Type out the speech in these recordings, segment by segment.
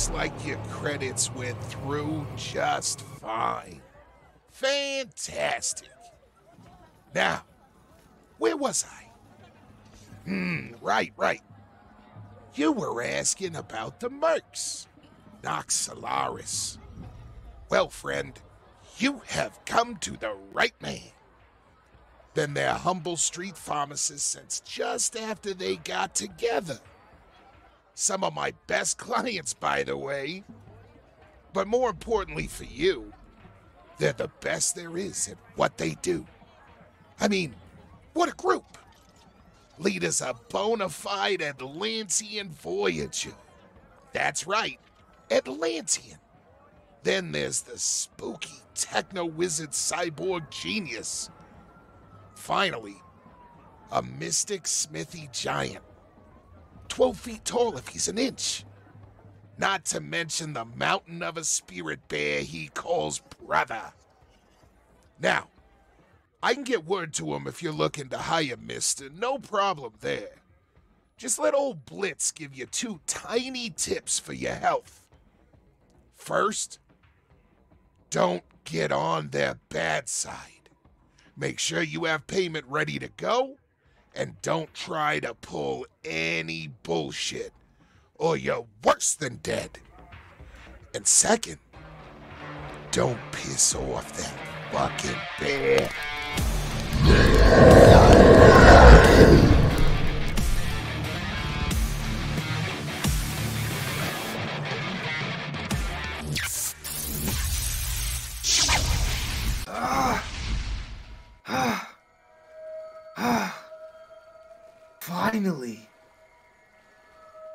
Looks like your credits went through just fine. Fantastic. Now, where was I? Right. You were asking about the mercs. Nox Solaris. Well, friend, you have come to the right man. Been their humble street pharmacist since just after they got together. Some of my best clients, by the way. But more importantly for you, they're the best there is at what they do. I mean, what a group. Leader's a bona fide Atlantean voyager. That's right, Atlantean. Then there's the spooky techno-wizard cyborg genius. Finally, a mystic smithy giant. 12 feet tall if he's an inch. Not to mention the mountain of a spirit bear he calls brother. Now, I can get word to him if you're looking to hire Mister. No problem there. Just let old Blitz give you 2 tiny tips for your health. First, don't get on their bad side. Make sure you have payment ready to go, and don't try to pull any bullshit, or you're worse than dead. And second, don't piss off that fucking bear.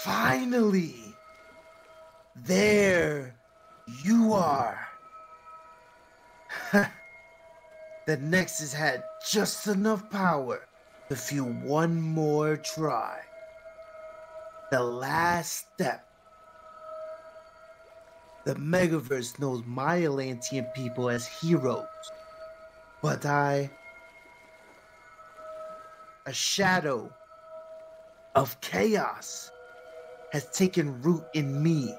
Finally, there you are. The Nexus had just enough power to fuel one more try. The last step. The Megaverse knows my Atlantean people as heroes, but a shadow of chaos has taken root in me.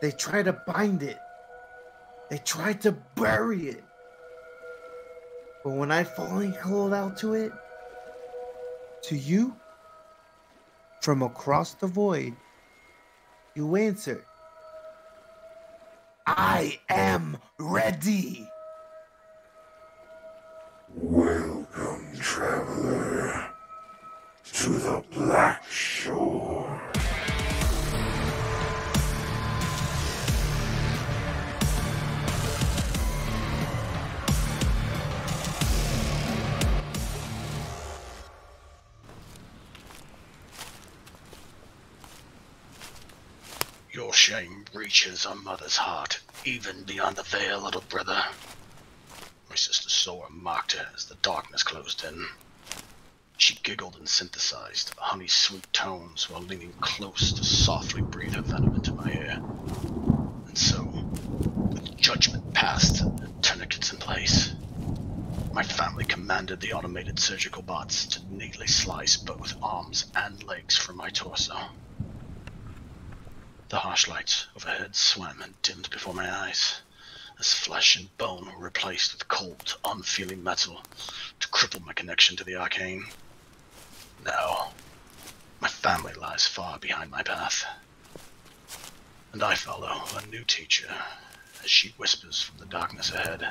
They try to bind it. They try to bury it. But when I finally called out to it, to you, from across the void, you answered, I am ready. Welcome, traveler, to the Black Shore. Your shame reaches a mother's heart, even beyond the veil, little brother. My sister Sora mocked her as the darkness closed in. She giggled and synthesized honey-sweet tones while leaning close to softly breathe her venom into my ear. And so, with judgment passed and tourniquets in place, my family commanded the automated surgical bots to neatly slice both arms and legs from my torso. The harsh lights overhead swam and dimmed before my eyes, as flesh and bone were replaced with cold, unfeeling metal to cripple my connection to the arcane. Now, my family lies far behind my path, and I follow a new teacher as she whispers from the darkness ahead.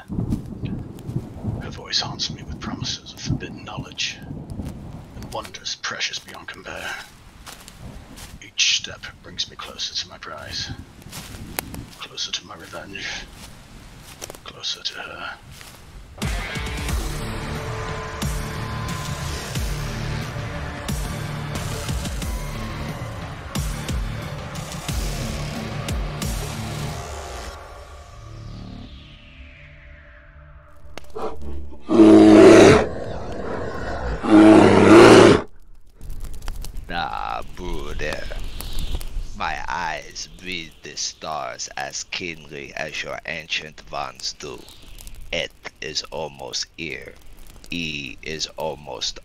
Her voice haunts me with promises of forbidden knowledge and wonders precious beyond compare. Each step brings me closer to my prize, closer to my revenge, closer to her. Nah, brother. My eyes read the stars as keenly as your ancient ones do. Et is almost here. E is almost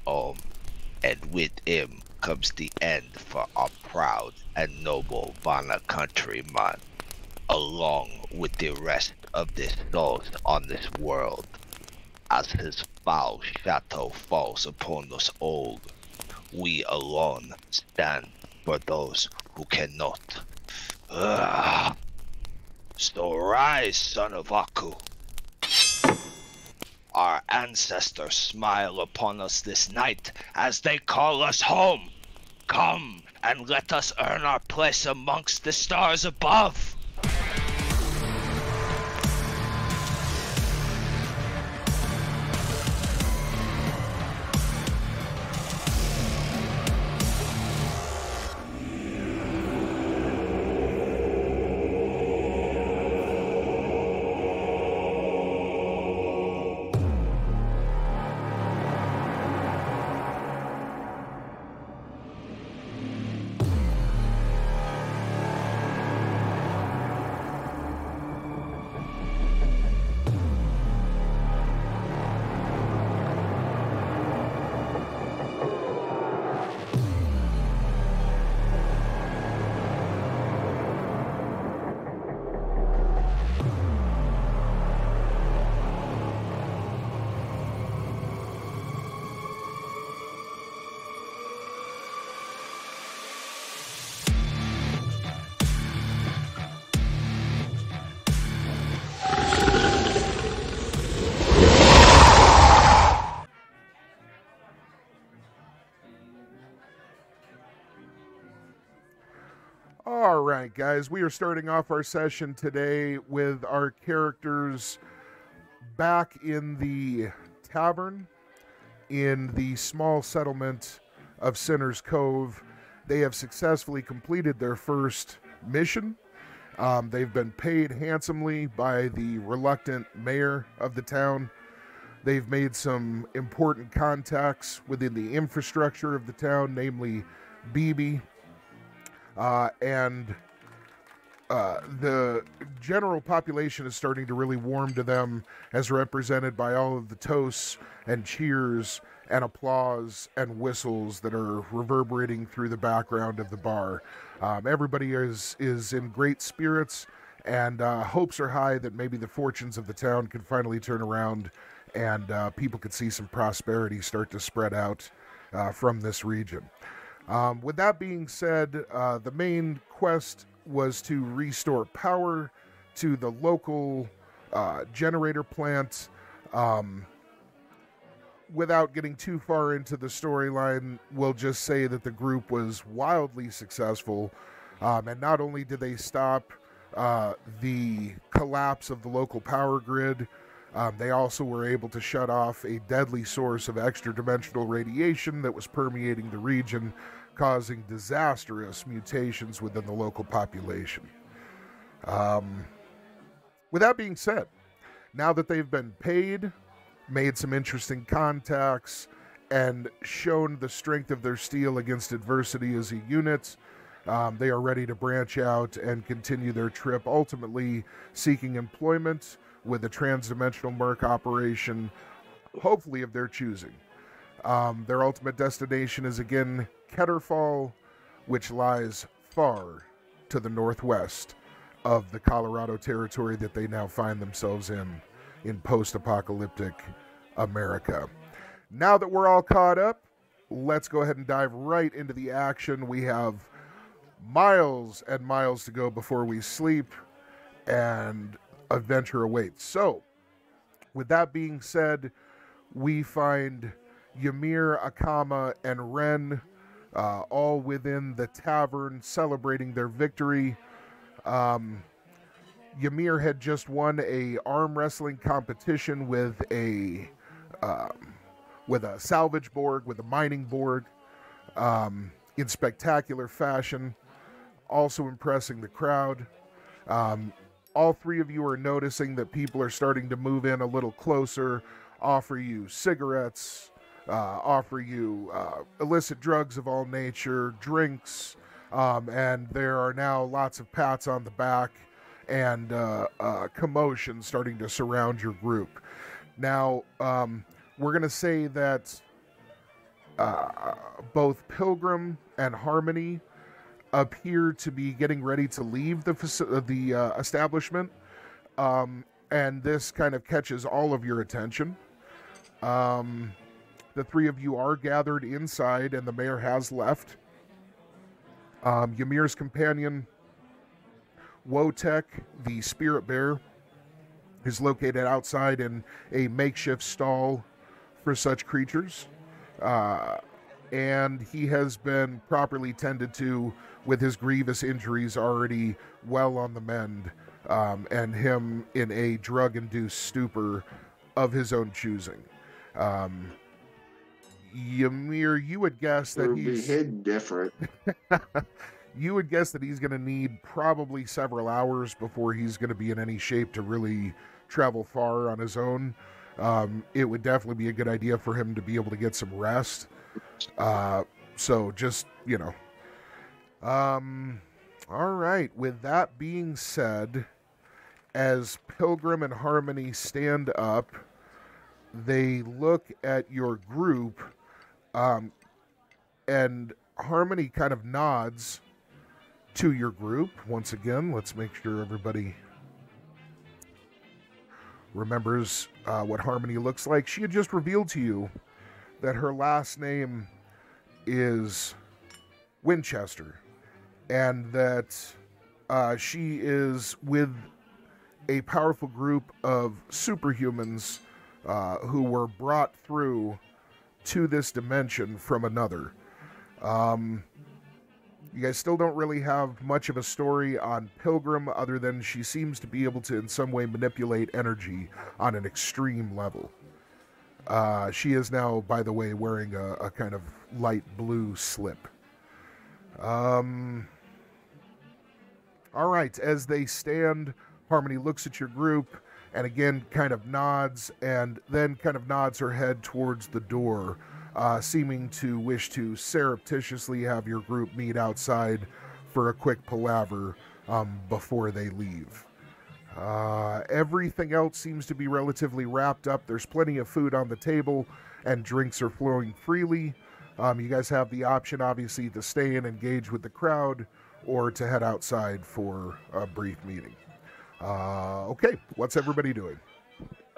and with him comes the end for our proud and noble Vana countryman, along with the rest of the souls on this world. As his foul shadow falls upon us all, we alone stand for those who cannot. So rise, son of Aku. Our ancestors smile upon us this night as they call us home. Come and let us earn our place amongst the stars above. All right, guys, we are starting off our session today with our characters back in the tavern in the small settlement of Sinner's Cove. They have successfully completed their first mission. They've been paid handsomely by the reluctant mayor of the town. They've made some important contacts within the infrastructure of the town, namely BB. And the general population is starting to really warm to them, as represented by all of the toasts and cheers and applause and whistles that are reverberating through the background of the bar. Everybody is in great spirits, and hopes are high that maybe the fortunes of the town can finally turn around and people could see some prosperity start to spread out from this region. With that being said, the main quest was to restore power to the local generator plant. Without getting too far into the storyline, we'll just say that the group was wildly successful. And not only did they stop the collapse of the local power grid, they also were able to shut off a deadly source of extra-dimensional radiation that was permeating the region, causing disastrous mutations within the local population. With that being said, now that they've been paid, made some interesting contacts, and shown the strength of their steel against adversity as a unit, they are ready to branch out and continue their trip, ultimately seeking employment with a transdimensional merc operation, hopefully of their choosing. Their ultimate destination is again KeterFall, which lies far to the northwest of the Colorado territory that they now find themselves in post-apocalyptic America. Now that we're all caught up, let's go ahead and dive right into the action. We have miles and miles to go before we sleep, and adventure awaits. So, with that being said, we find Ymir, Akama, and Ren all within the tavern celebrating their victory. Ymir had just won a arm wrestling competition with a salvage board, with a mining board, in spectacular fashion, also impressing the crowd. All three of you are noticing that people are starting to move in a little closer, offer you cigarettes, offer you illicit drugs of all nature, drinks, and there are now lots of pats on the back and commotion starting to surround your group. Now, we're going to say that Both Pilgrim and Harmony appear to be getting ready to leave the establishment, and this kind of catches all of your attention. The three of you are gathered inside, and the mayor has left. Ymir's companion, Wotek, the spirit bear, is located outside in a makeshift stall for such creatures. And he has been properly tended to, with his grievous injuries already well on the mend, and him in a drug-induced stupor of his own choosing. Ymir, you would guess that he's hidden different. You would guess that he's going to need probably several hours before he's going to be in any shape to really travel far on his own. It would definitely be a good idea for him to be able to get some rest. So just, you know. All right. With that being said, as Pilgrim and Harmony stand up, they look at your group, and Harmony kind of nods to your group. Once again, let's make sure everybody remembers what Harmony looks like. She had just revealed to you that her last name is Winchester, and that she is with a powerful group of superhumans who were brought through to this dimension from another. You guys still don't really have much of a story on Pilgrim, other than she seems to be able to in some way manipulate energy on an extreme level. She is now, by the way, wearing a kind of light blue slip. All right, as they stand, Harmony looks at your group and again kind of nods, and then kind of nods her head towards the door, seeming to wish to surreptitiously have your group meet outside for a quick palaver before they leave. Everything else seems to be relatively wrapped up. There's plenty of food on the table, and drinks are flowing freely. You guys have the option, obviously, to stay and engage with the crowd, or to head outside for a brief meeting. Okay, what's everybody doing?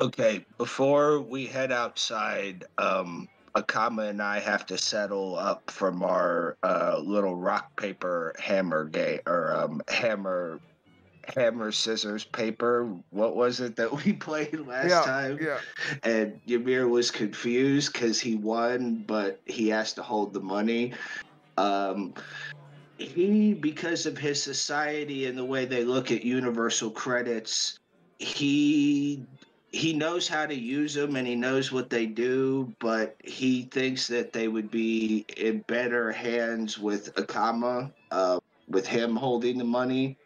Okay, before we head outside, Akama and I have to settle up from our little rock paper hammer game, or hammer scissors paper. What was it that we played last time? Yeah. And Ymir was confused because he won, but he has to hold the money. He, because of his society and the way they look at universal credits, he knows how to use them and he knows what they do, but he thinks that they would be in better hands with Akama, with him holding the money.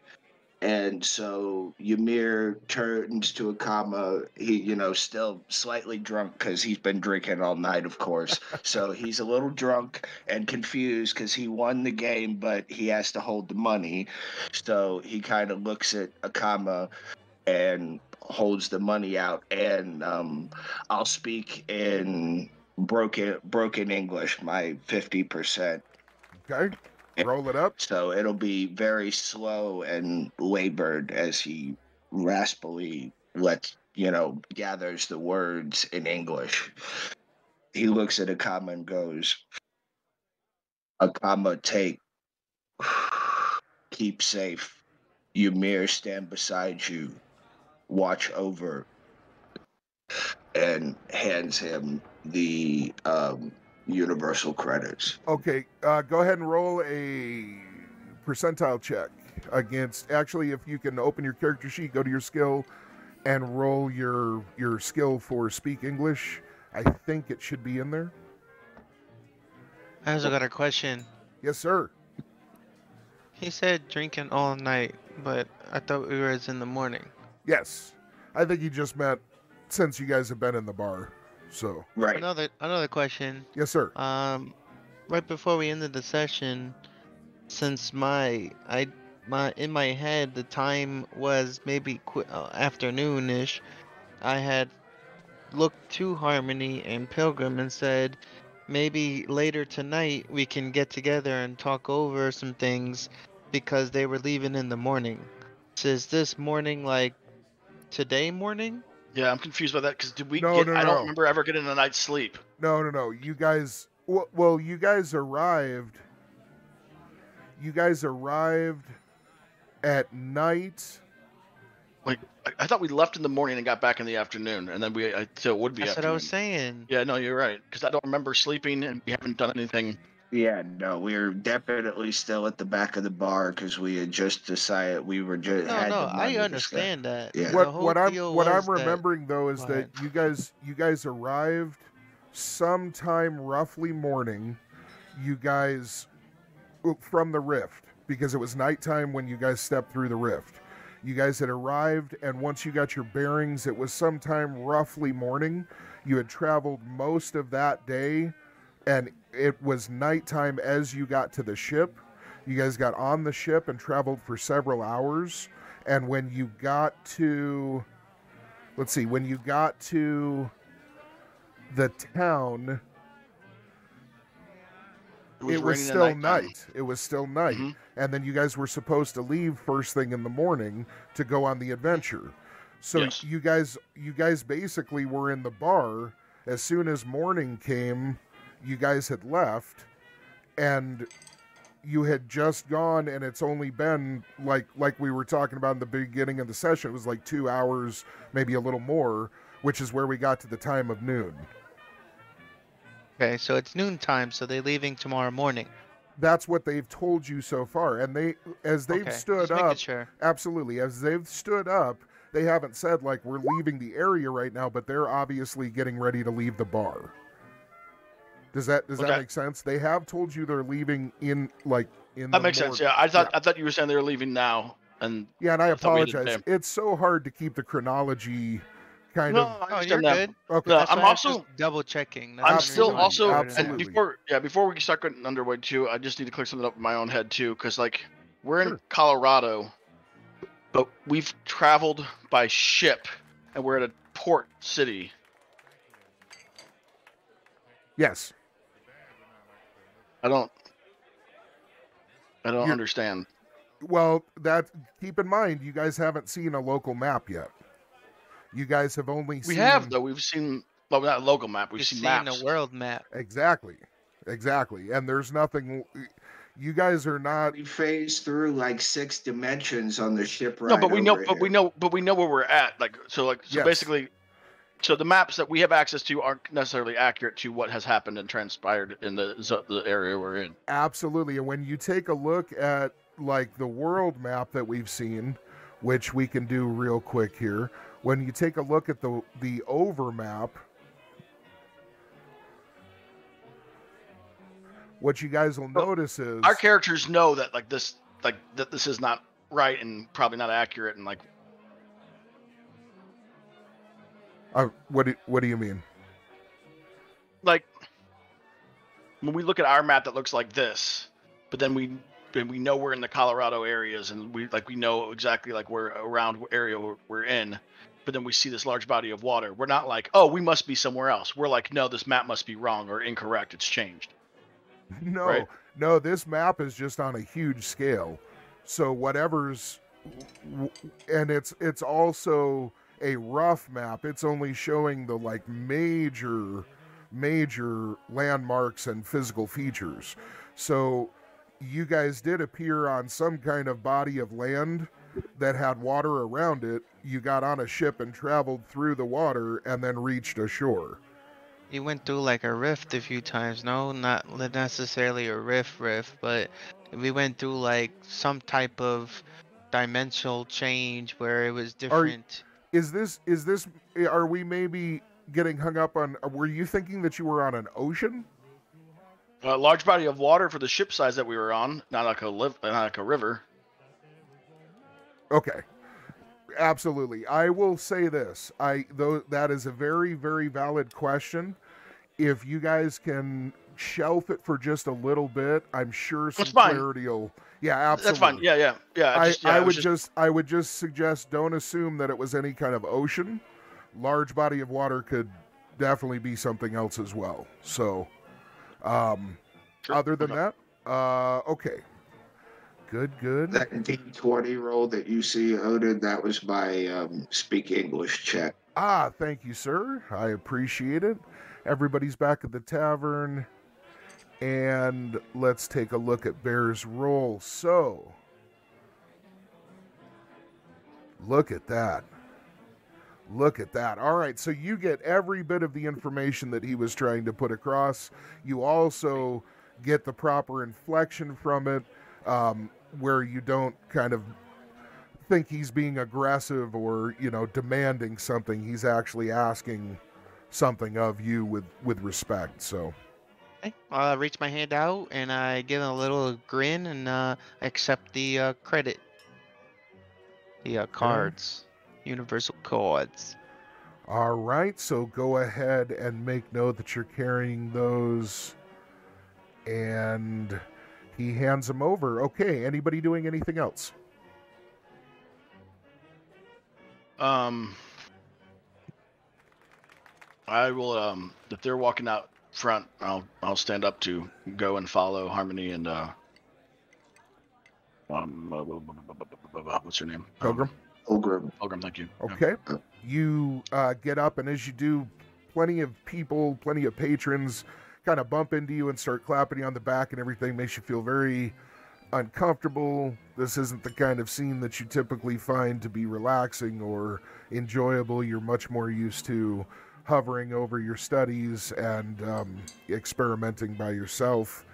And so Ymir turns to Akama. He, still slightly drunk because he's been drinking all night, of course. So he's a little drunk and confused because he won the game, but he has to hold the money. So he kind of looks at Akama and holds the money out. And I'll speak in broken English, my 50%. Okay. Roll it up. So it'll be very slow and labored as he raspily gathers the words in English. He looks at Akama and goes, Akama, take, keep safe. Ymir, stand beside you, watch over, and hands him the universal credits. Okay, go ahead and roll a percentile check against, actually, if you can open your character sheet, go to your skill and roll your skill for speak English. I think it should be in there. I also got a question. Yes, sir. He said drinking all night, but I thought it was in the morning. Yes. I think he just meant since you guys have been in the bar. So Right. Another question. Yes, sir. Right before we ended the session, since in my head the time was maybe afternoonish, I had looked to Harmony and Pilgrim and said, maybe later tonight we can get together and talk over some things because they were leaving in the morning. So is this morning like today morning? Yeah, I'm confused by that because did we No, get? no, I don't no. remember ever getting a night's sleep. No. You guys, well, you guys arrived. You guys arrived at night. Like I thought we left in the morning and got back in the afternoon, and then so it would be. That's what afternoon. I was saying. Yeah, no, you're right because I don't remember sleeping and we haven't done anything. Yeah, no, we were definitely still at the back of the bar because we had just decided we were just. No, I understand that. Yeah. The whole What I'm deal what was I'm remembering though is Go that ahead. you guys arrived sometime roughly morning. You guys from the rift because it was nighttime when you guys stepped through the rift. You guys had arrived, and once you got your bearings, it was sometime roughly morning. You had traveled most of that day, and it was nighttime as you got to the ship. You guys got on the ship and traveled for several hours. And when you got to, when you got to the town, it was raining at still nighttime. night. It was still night. Mhm. And then you guys were supposed to leave first thing in the morning to go on the adventure. So Yes. you guys basically were in the bar. As soon as morning came, you guys had left, and you had just gone, and it's only been like we were talking about in the beginning of the session. It was like 2 hours, maybe a little more, which is where we got to the time of noon. Okay, so it's noontime, so they're leaving tomorrow morning. That's what they've told you so far. And as they've Okay, stood just making up, sure. absolutely, as they've stood up, they haven't said like we're leaving the area right now, but they're obviously getting ready to leave the bar. Does that Okay. make sense? They have told you they're leaving in That the makes sense. morning. Yeah, I thought you were saying they were leaving now, and Yeah, and I thought we had to apologize. pay 'em. It's so hard to keep the chronology kind no, of. I Oh, you're understand that. good. Okay. No, That's I'm why I was also just double checking. I'm still Absolutely, also absolutely. and before we start getting underway too, I just need to clear something up in my own head too, because like we're in Sure. Colorado, but we've traveled by ship and we're at a port city. Yes. I don't You're- understand. Well, keep in mind, you guys haven't seen a local map yet. You guys have only We seen. have though. We've seen well, not a local map. We've You're seen seeing maps. a world map. Exactly. And there's nothing. You guys are not. We phased through like 6 dimensions on the ship ride. No, but we know, over but we here. know, but we know where we're at. So Yes. basically, so the maps that we have access to aren't necessarily accurate to what has happened and transpired in the area we're in. Absolutely. And when you take a look at like the world map that we've seen, which we can do real quick here, when you take a look at the over map, what you guys will notice is Our characters know that that this is not right and probably not accurate, and like what do you mean? like when we look at our map that looks like this, but then we know we're in the Colorado areas, and we know exactly like we're around area we're in, but then we see this large body of water. We're not like, oh, we must be somewhere else. We're like, no, this map must be wrong or incorrect. It's changed. No, Right. no, this map is just on a huge scale. So whatever's, and it's also a rough map. It's only showing the like major landmarks and physical features. So you guys did appear on some kind of body of land that had water around it. You got on a ship and traveled through the water and then reached ashore. You went through like a rift a few times. No, not necessarily a rift, but we went through like some type of dimensional change where it was different. Is this are we maybe getting hung up on, were you thinking that you were on an ocean? A large body of water for the ship size that we were on, not like a river. Okay. Absolutely. I will say this. Though that is a very, very valid question. If you guys can shelf it for just a little bit, I'm sure some That's fine. clarity will. Yeah, absolutely. That's fine. Yeah. I would just suggest don't assume that it was any kind of ocean. Large body of water could definitely be something else as well. So, Other than that, okay. Good. That D20 roll that you see, Odin, that was my speak English check. Ah, thank you, sir. I appreciate it. Everybody's back at the tavern. And let's take a look at Bear's roll. So, look at that. Look at that. All right, so you get every bit of the information that he was trying to put across. You also get the proper inflection from it, where you don't kind of think he's being aggressive or, demanding something. He's actually asking something of you with respect. So I reach my hand out and I give him a little grin and accept the credit. The cards. Universal cards. all right, so go ahead and make note that you're carrying those. And he hands them over. Okay, anybody doing anything else? I will. If they're walking out front, I'll stand up to go and follow Harmony and what's her name? Pilgrim? Pilgrim. Pilgrim, thank you. Okay. You get up, and as you do, plenty of people, plenty of patrons kind of bump into you and start clapping you on the back and everything. Makes you feel very uncomfortable. This isn't the kind of scene that you typically find to be relaxing or enjoyable. You're much more used to hovering over your studies and experimenting by yourself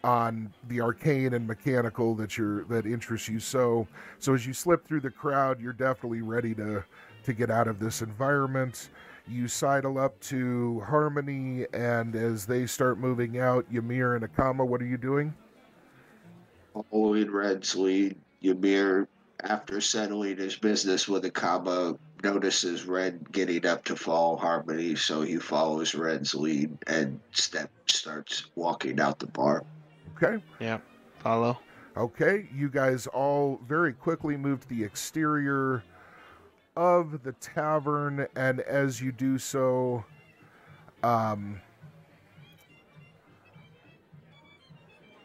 on the arcane and mechanical that interests you. So as you slip through the crowd, you're definitely ready to get out of this environment. You sidle up to Harmony, and as they start moving out, Ymir and Akama, what are you doing? Following Red's lead, Ymir, after settling his business with Akama, notices Red getting up to follow Harmony, so he follows Red's lead and starts walking out the bar. Okay. Yeah, follow. Okay, you guys all very quickly move to the exterior of the tavern, and as you do so, there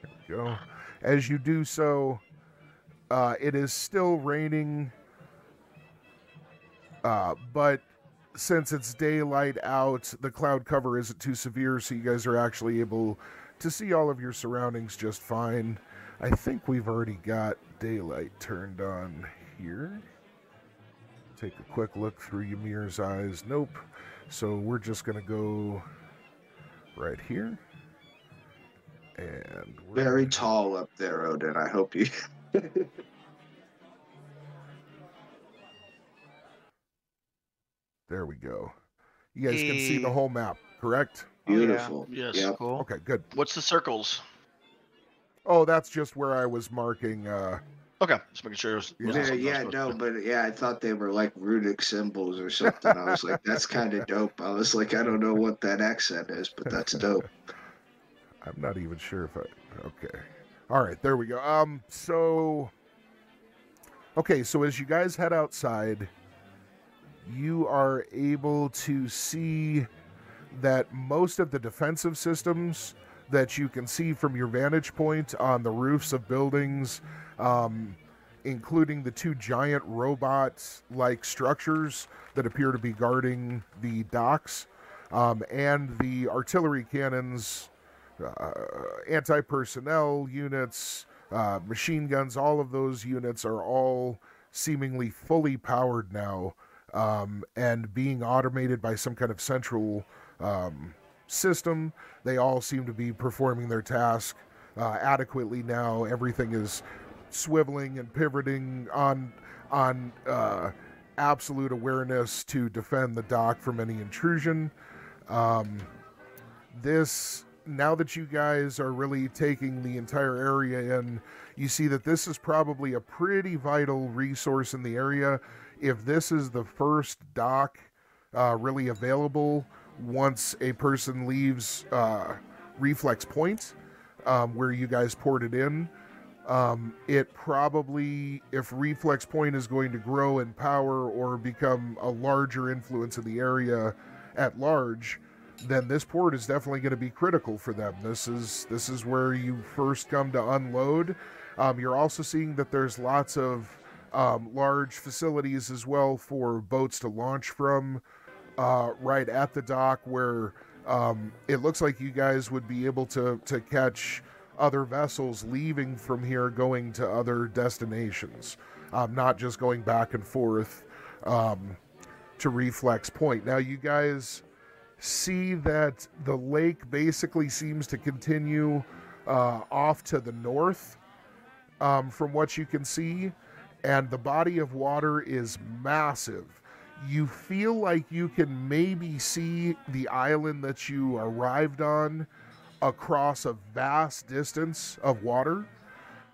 we go. As you do so, it is still raining, but since it's daylight out, the cloud cover isn't too severe, so you guys are actually able to see all of your surroundings just fine. I think we've already got daylight turned on here. Take a quick look through Ymir's eyes. Nope. So we're just going to go right here. And we're Very tall up there, Odin. I hope you... There we go. You guys can see the whole map, correct? Beautiful. Yes. Yep. Cool. Okay, good. What's the circles? Oh, that's just where I was marking. Okay, just making sure. I thought they were like runic symbols or something. I was like, that's kind of dope. I was like, I don't know what that accent is, but that's dope. I'm not even sure if okay. All right, there we go. So as you guys head outside, you are able to see that most of the defensive systems that you can see from your vantage point on the roofs of buildings, including the two giant robot-like structures that appear to be guarding the docks, and the artillery cannons, anti-personnel units, machine guns, all of those units are all seemingly fully powered now, and being automated by some kind of central system. They all seem to be performing their task adequately now. Everything is swiveling and pivoting on absolute awareness to defend the dock from any intrusion. Now that you guys are really taking the entire area in, you see that this is probably a pretty vital resource in the area. If this is the first dock really available once a person leaves Reflex Point, where you guys poured it in, it probably, if Reflex Point is going to grow in power or become a larger influence in the area at large, then this port is definitely going to be critical for them. This is where you first come to unload. You're also seeing that there's lots of large facilities as well for boats to launch from right at the dock, where it looks like you guys would be able to catch other vessels leaving from here going to other destinations, not just going back and forth to Reflex Point. Now you guys see that the lake basically seems to continue off to the north from what you can see, and the body of water is massive. You feel like you can maybe see the island that you arrived on across a vast distance of water,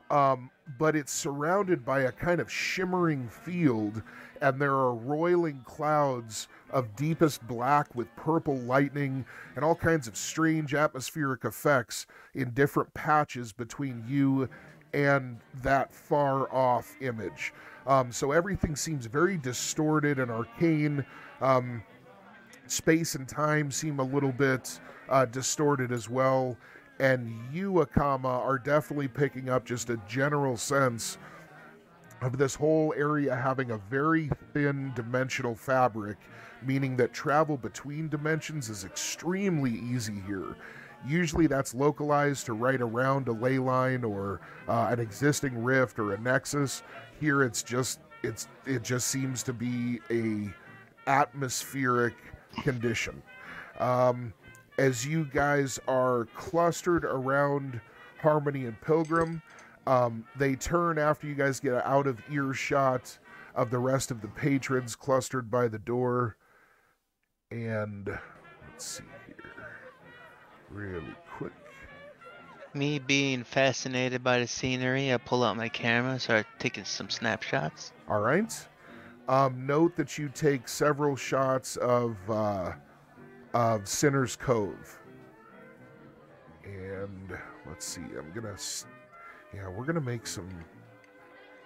but it's surrounded by a kind of shimmering field, and there are roiling clouds of deepest black with purple lightning and all kinds of strange atmospheric effects in different patches between you and that far off image. So everything seems very distorted and arcane. Space and time seem a little bit distorted as well. And you, Akama, are definitely picking up just a general sense of this whole area having a very thin dimensional fabric, meaning that travel between dimensions is extremely easy here. Usually that's localized to right around a ley line or an existing rift or a nexus. Here it just seems to be a atmospheric condition. As you guys are clustered around Harmony and Pilgrim, they turn after you guys get out of earshot of the rest of the patrons clustered by the door. And let's see here, really quick. Me being fascinated by the scenery, I pull out my camera, start taking some snapshots. All right. Note that you take several shots of Sinner's Cove. And let's see, we're gonna make some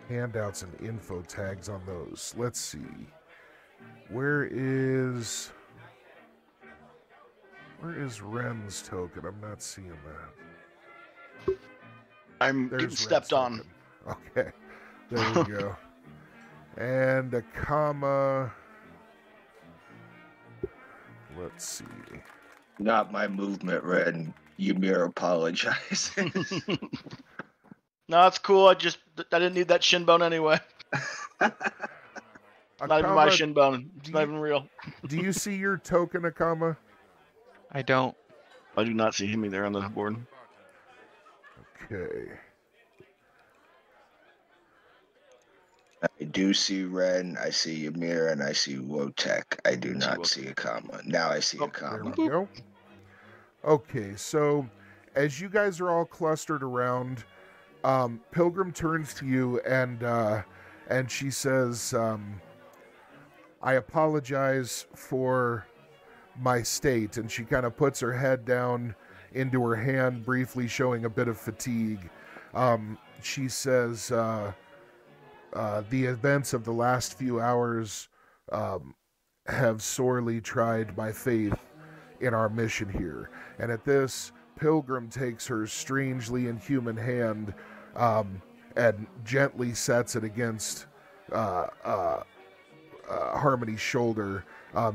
handouts and info tags on those. Let's see. Where is Ren's token? I'm not seeing that. I'm There's getting stepped Ren's on. token. Okay, there we go. And a comma. Let's see. Not my movement, Red. Ymir apologizes. No, it's cool. I didn't need that shin bone anyway. Not even my shin bone. It's not even real. Do you see your token, Akama? I don't. I do not see him either on the board. Okay. I do see Ren, I see Ymir, and I see Wotek. I do not see a comma. Now I see a There comma. we go. Okay, so as you guys are all clustered around, Pilgrim turns to you and she says, I apologize for my state. And she kind of puts her head down into her hand, briefly showing a bit of fatigue. She says, the events of the last few hours have sorely tried my faith in our mission here. And at this, Pilgrim takes her strangely inhuman hand and gently sets it against Harmony's shoulder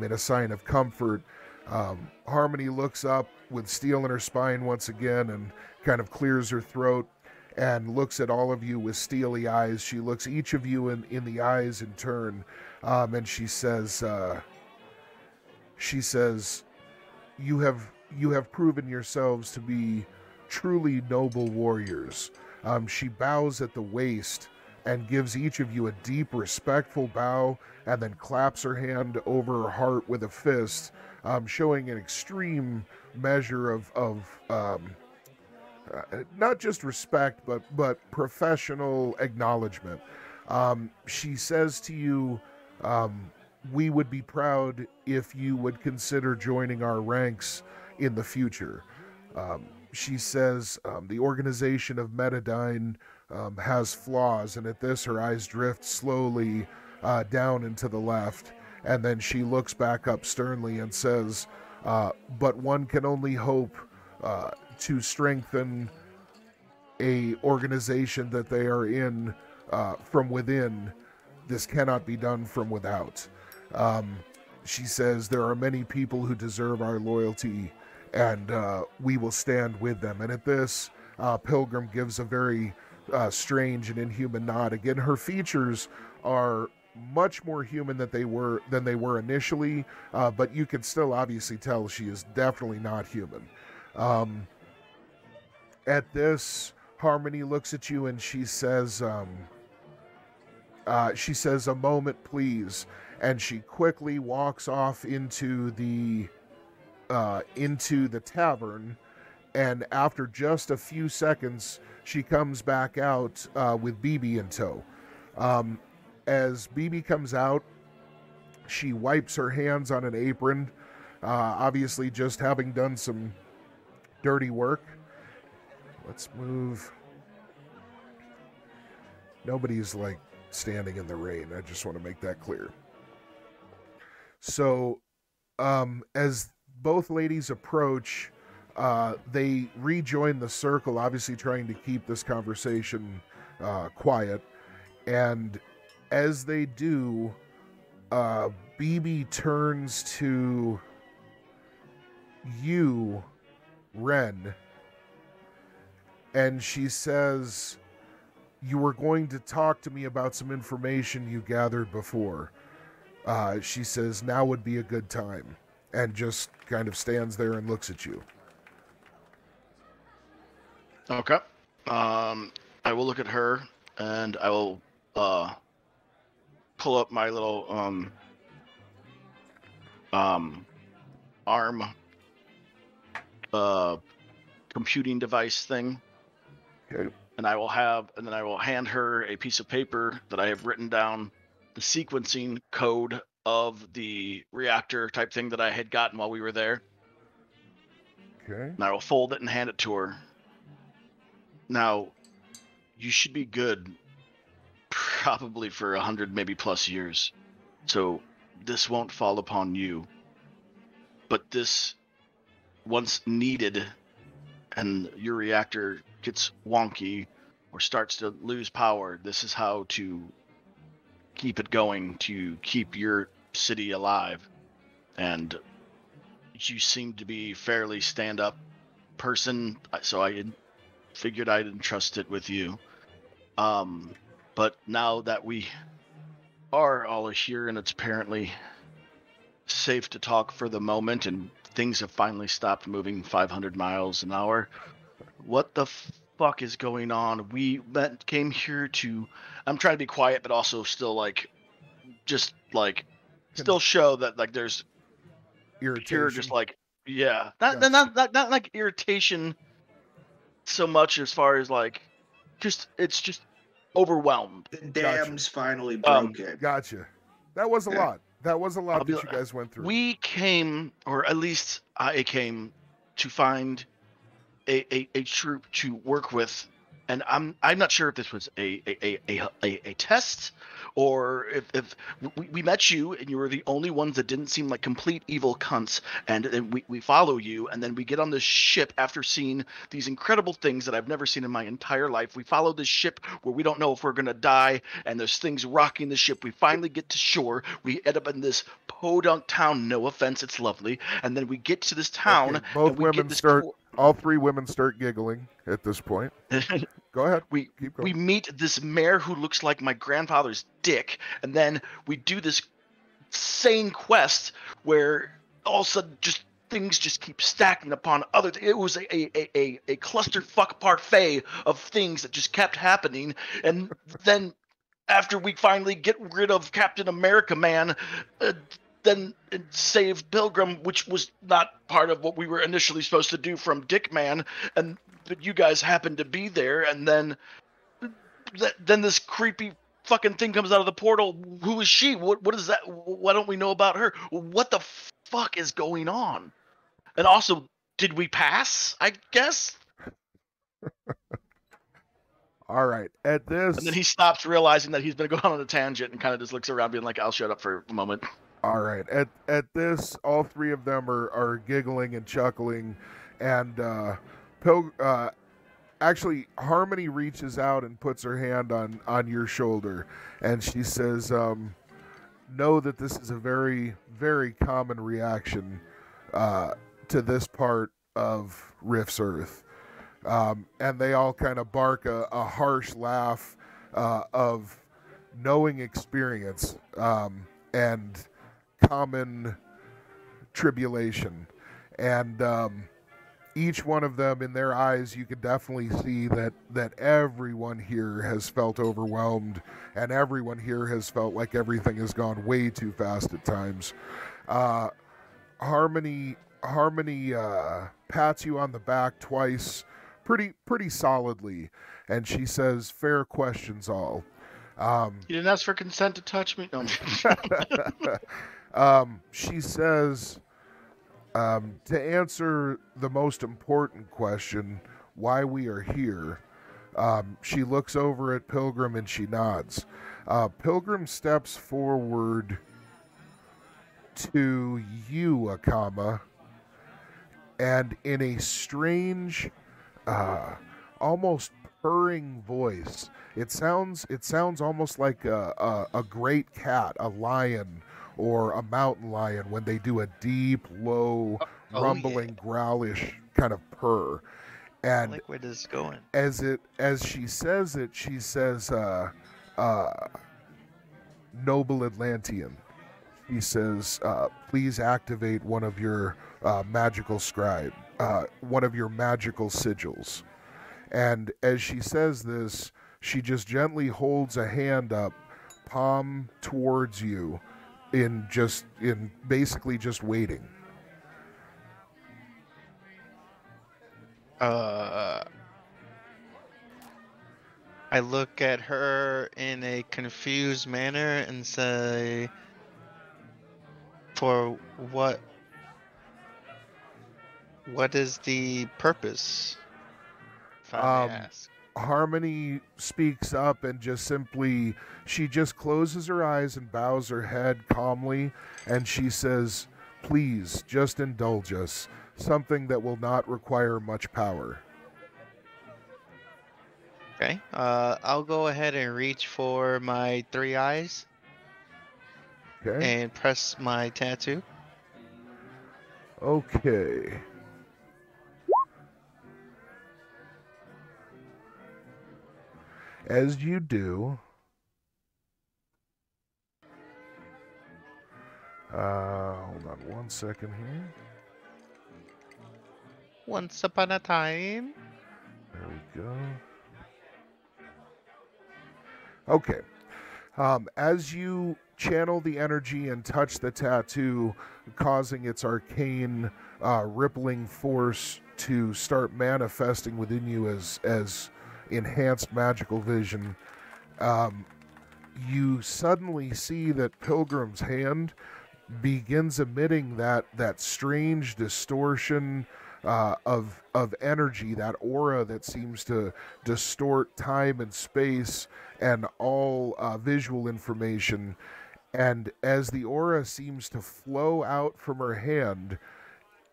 in a sign of comfort. Harmony looks up with steel in her spine once again and kind of clears her throat and looks at all of you with steely eyes. She looks each of you in the eyes in turn, and she says, you have proven yourselves to be truly noble warriors. She bows at the waist and gives each of you a deep, respectful bow, and then claps her hand over her heart with a fist, showing an extreme measure of not just respect, but professional acknowledgement. She says to you, we would be proud if you would consider joining our ranks in the future. She says the organization of Metadyne has flaws, and at this her eyes drift slowly down and to the left, and then she looks back up sternly and says, but one can only hope to strengthen a organization that they are in from within. This cannot be done from without. She says there are many people who deserve our loyalty, and we will stand with them. And at this, Pilgrim gives a very strange and inhuman nod. Again, her features are much more human than they were initially, but you can still obviously tell she is definitely not human. At this, Harmony looks at you and she says, "A moment, please." And she quickly walks off into the tavern. And after just a few seconds, she comes back out with BB in tow. As BB comes out, she wipes her hands on an apron, obviously just having done some dirty work. Let's move. Nobody's like standing in the rain. I just want to make that clear. So, as both ladies approach, they rejoin the circle, obviously trying to keep this conversation quiet. And as they do, BB turns to you, Ren, and she says, "You were going to talk to me about some information you gathered before." She says, "Now would be a good time," and just kind of stands there and looks at you. Okay. I will look at her, and I will pull up my little ARM computing device thing. Okay. And I will hand her a piece of paper that I have written down the sequencing code of the reactor type thing that I had gotten while we were there. Okay. And I will fold it and hand it to her. Now, you should be good probably for 100, maybe plus years. So this won't fall upon you. But this, once needed, and your reactor gets wonky or starts to lose power, this is how to keep it going, to keep your city alive. And you seem to be fairly stand-up person, so I figured I'd entrust it with you. But now that we are all here and it's apparently safe to talk for the moment and things have finally stopped moving 500 miles an hour, what the fuck is going on? We came here to, I'm trying to be quiet, but also still still show that like there's irritation. pure, just like, yeah, Gotcha. not like irritation so much as far as like, it's just overwhelmed. The dam's finally broken. Gotcha. That was a lot. That was a lot that you guys went through. We came, or at least I came, to find a troop to work with, and I'm not sure if this was a test, or if we met you and you were the only ones that didn't seem like complete evil cunts, and then we follow you, and then we get on this ship after seeing these incredible things that I've never seen in my entire life. We follow this ship where we don't know if we're gonna die, and there's things rocking the ship. We finally get to shore. We end up in this podunk town. No offense, it's lovely. And then we get to this town. Okay, both women start. All three women start giggling at this point. Go ahead. Keep going. We meet this mayor who looks like my grandfather's dick, and then we do this sane quest where all of a sudden things just keep stacking upon other. It was a clusterfuck parfait of things that just kept happening, and then after we finally get rid of Captain America Man, then it saved Pilgrim, which was not part of what we were initially supposed to do from Dick Man, but you guys happened to be there, and then this creepy fucking thing comes out of the portal. Who is she? What is that? Why don't we know about her? What the fuck is going on? And also, did we pass? I guess. All right. At this, and then he stops, realizing that he's been going on a tangent, and kind of just looks around, being like, "I'll shut up for a moment." All right. At this, all three of them are giggling and chuckling, and actually, Harmony reaches out and puts her hand on your shoulder, and she says, "Know that this is a very, very common reaction to this part of Rift's Earth." And they all kind of bark a harsh laugh of knowing experience and common tribulation. And each one of them, in their eyes, you could definitely see that everyone here has felt overwhelmed, and everyone here has felt like everything has gone way too fast at times. Harmony pats you on the back twice, pretty solidly, and she says, "Fair questions, all." You didn't ask for consent to touch me? No. She says, to answer the most important question, why we are here, she looks over at Pilgrim and she nods. Pilgrim steps forward to you, Akama, and in a strange, almost purring voice, it sounds almost like a great cat, a lion, or a mountain lion when they do a deep, low, rumbling, growlish kind of purr. And I like where this is going. As she says it, she says, "Noble Atlantean." He says, "Please activate one of your magical one of your magical sigils." And as she says this, she just gently holds a hand up, palm towards you, in basically just waiting. I look at her in a confused manner and say, "For what? What is the purpose?" If I may ask. Harmony speaks up and she just closes her eyes and bows her head calmly, and she says, "Please, just indulge us. Something that will not require much power." Okay. I'll go ahead and reach for my 3 eyes Okay. and press my tattoo. Okay. As you do, hold on 1 second here. Once upon a time. There we go. Okay. As you channel the energy and touch the tattoo, causing its arcane, rippling force to start manifesting within you as enhanced magical vision, you suddenly see that Pilgrim's hand begins emitting that strange distortion of energy, that aura that seems to distort time and space and all visual information. And as the aura seems to flow out from her hand,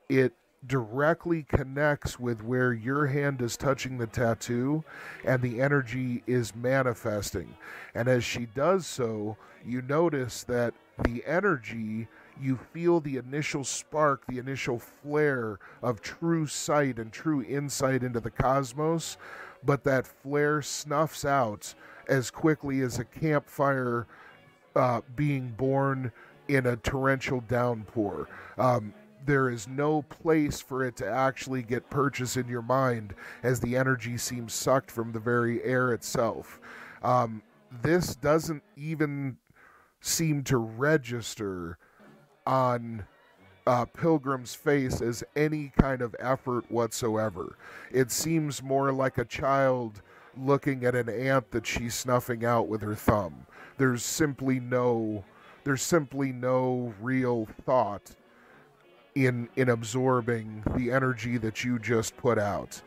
it directly connects with where your hand is touching the tattoo, and the energy is manifesting. And as she does so, you notice that the energy, you feel the initial spark, the initial flare of true sight and true insight into the cosmos, but that flare snuffs out as quickly as a campfire being born in a torrential downpour. There is no place for it to actually get purchase in your mind, as the energy seems sucked from the very air itself. This doesn't even seem to register on Pilgrim's face as any kind of effort whatsoever. It seems more like a child looking at an ant that she's snuffing out with her thumb. There's simply no real thought in absorbing the energy that you just put out.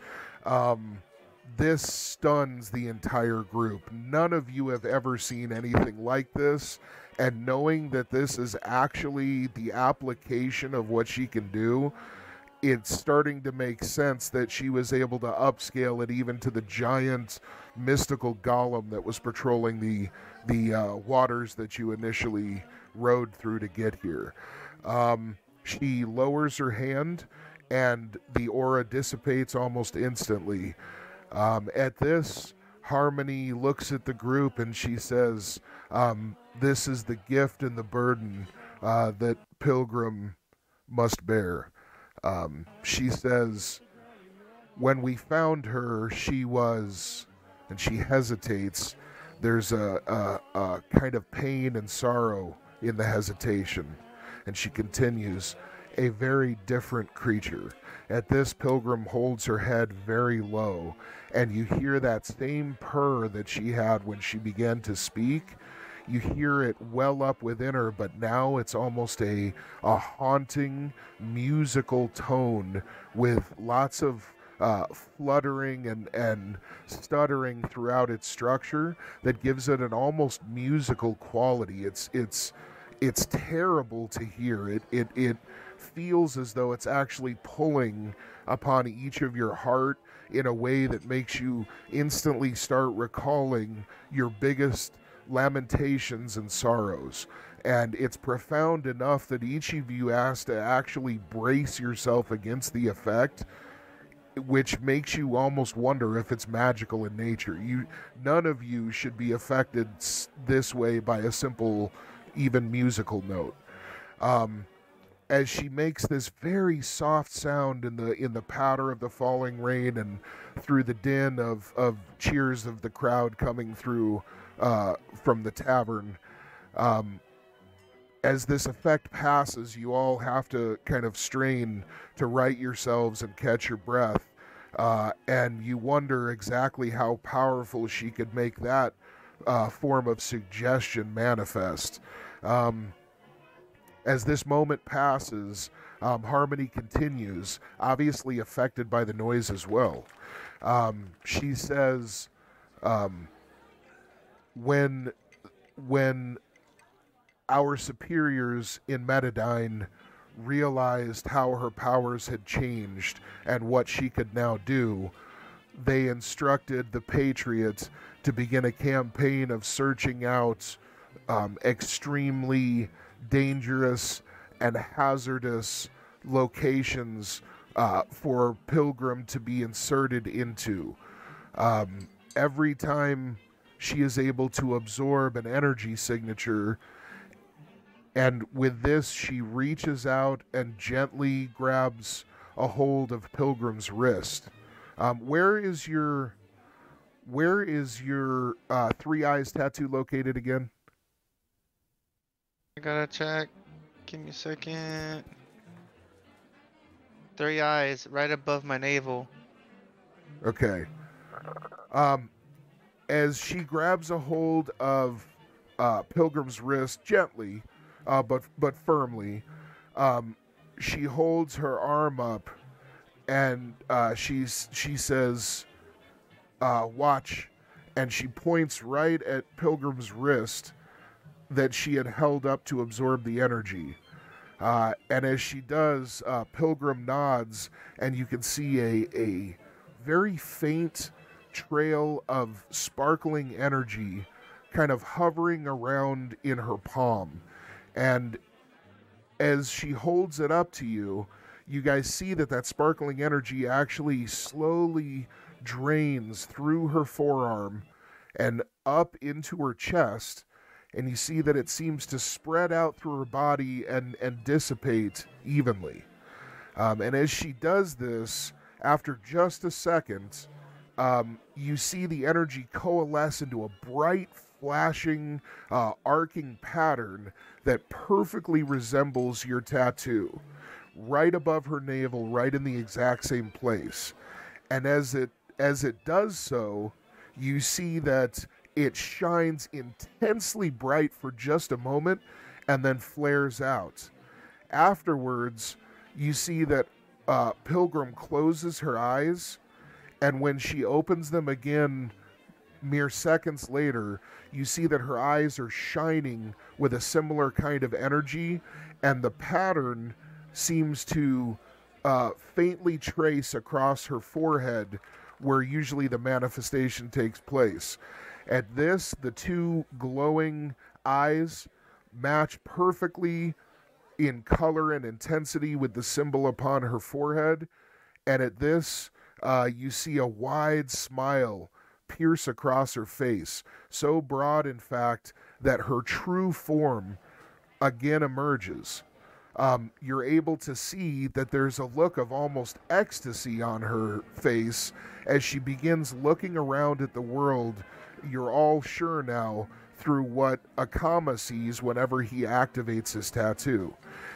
This stuns the entire group. None of you have ever seen anything like this, and knowing that this is actually the application of what she can do, it's starting to make sense that she was able to upscale it even to the giant mystical golem that was patrolling the waters that you initially rode through to get here. She lowers her hand, and the aura dissipates almost instantly. At this, Harmony looks at the group and she says, this is the gift and the burden that Pilgrim must bear. She says, when we found her, she was, and she hesitates, there's a kind of pain and sorrow in the hesitation. And she continues, a very different creature. At this, Pilgrim holds her head very low, and you hear that same purr that she had when she began to speak. You hear it well up within her, but now it's almost a haunting musical tone with lots of fluttering and stuttering throughout its structure that gives it an almost musical quality. It's terrible to hear. It feels as though it's actually pulling upon each of your heart in a way that makes you instantly start recalling your biggest lamentations and sorrows. And it's profound enough that each of you has to actually brace yourself against the effect, which makes you almost wonder if it's magical in nature. None of you should be affected this way by a simple, even musical note. As she makes this very soft sound in the patter of the falling rain and through the din of cheers of the crowd coming through from the tavern, as this effect passes, you all have to kind of strain to right yourselves and catch your breath, and you wonder exactly how powerful she could make that form of suggestion manifest. As this moment passes, Harmony continues, obviously affected by the noise as well. She says, when our superiors in Metadine realized how her powers had changed and what she could now do, they instructed the Patriots to begin a campaign of searching out extremely dangerous and hazardous locations for Pilgrim to be inserted into. Every time she is able to absorb an energy signature, and with this she reaches out and gently grabs a hold of Pilgrim's wrist. Where is your three eyes tattoo located again? I gotta check. Give me a second. 3 eyes right above my navel. Okay. As she grabs a hold of Pilgrim's wrist gently, but firmly, she holds her arm up, and she says, "Watch," and she points right at Pilgrim's wrist that she had held up to absorb the energy. And as she does, Pilgrim nods, and you can see a very faint trail of sparkling energy kind of hovering around in her palm. And as she holds it up to you, you guys see that sparkling energy actually slowly drains through her forearm and up into her chest. And you see that it seems to spread out through her body and dissipate evenly. And as she does this, after just a second, you see the energy coalesce into a bright, flashing, arcing pattern that perfectly resembles your tattoo, right above her navel, right in the exact same place. And as it does so, you see that it shines intensely bright for just a moment and then flares out. Afterwards, you see that Pilgrim closes her eyes, and when she opens them again, mere seconds later, you see that her eyes are shining with a similar kind of energy, and the pattern seems to faintly trace across her forehead where usually the manifestation takes place. At this, the two glowing eyes match perfectly in color and intensity with the symbol upon her forehead, and at this, you see a wide smile pierce across her face, so broad, in fact, that her true form again emerges. You're able to see that there's a look of almost ecstasy on her face as she begins looking around at the world. You're all sure now through what Akama sees whenever he activates his tattoo.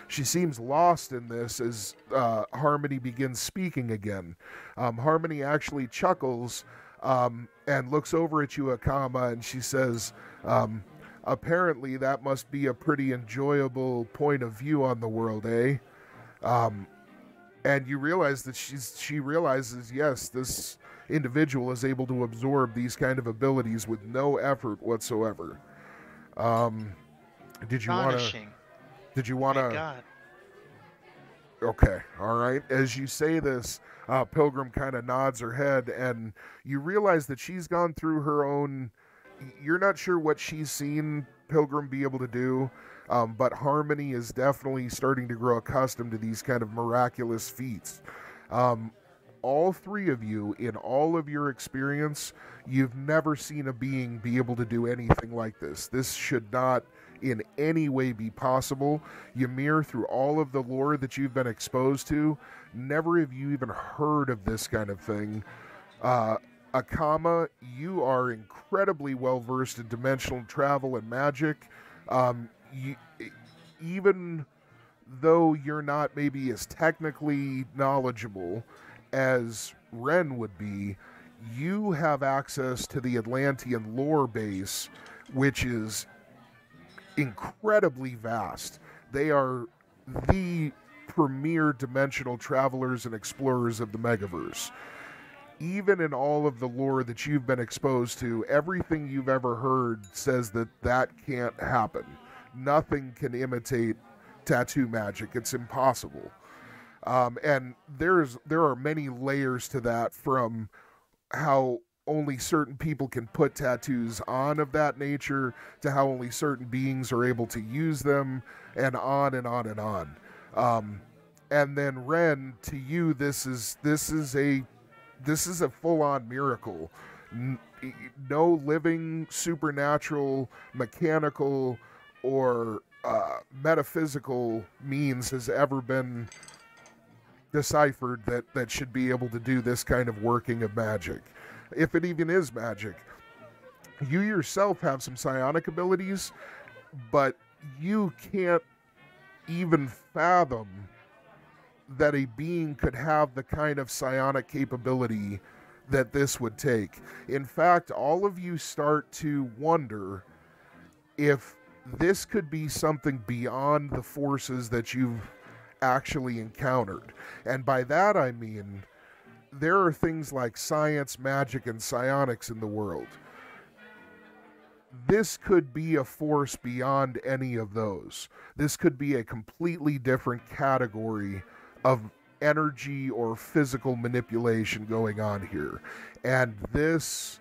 She seems lost in this as Harmony begins speaking again. Harmony actually chuckles and looks over at you, Akama, and she says, apparently that must be a pretty enjoyable point of view on the world, eh? And you realize that she realizes, yes, this individual is able to absorb these kind of abilities with no effort whatsoever. Did you want to... God. Okay, all right. As you say this, Pilgrim kind of nods her head, and you realize that she's gone through her own... You're not sure what she's seen Pilgrim be able to do, but Harmony is definitely starting to grow accustomed to these kind of miraculous feats. All three of you, in all of your experience, you've never seen a being be able to do anything like this. This should not in any way be possible. Ymir, through all of the lore that you've been exposed to, never have you even heard of this kind of thing. Akama, you are incredibly well versed in dimensional travel and magic. Even though you're not maybe as technically knowledgeable as Ren would be, you have access to the Atlantean lore base, which is incredibly vast. They are the premier dimensional travelers and explorers of the Megaverse. Even in all of the lore that you've been exposed to, everything you've ever heard says that that can't happen. Nothing can imitate tattoo magic. It's impossible. And there are many layers to that, from how only certain people can put tattoos on of that nature, to how only certain beings are able to use them, and on and on and on. And then Ren, to you, this is a full-on miracle. No living, supernatural, mechanical, or metaphysical means has ever been deciphered that should be able to do this kind of working of magic, if it even is magic. You yourself have some psionic abilities, but you can't even fathom that a being could have the kind of psionic capability that this would take. In fact, all of you start to wonder if this could be something beyond the forces that you've actually encountered. And by that I mean, there are things like science, magic, and psionics in the world. This could be a force beyond any of those. This could be a completely different category of energy or physical manipulation going on here. And this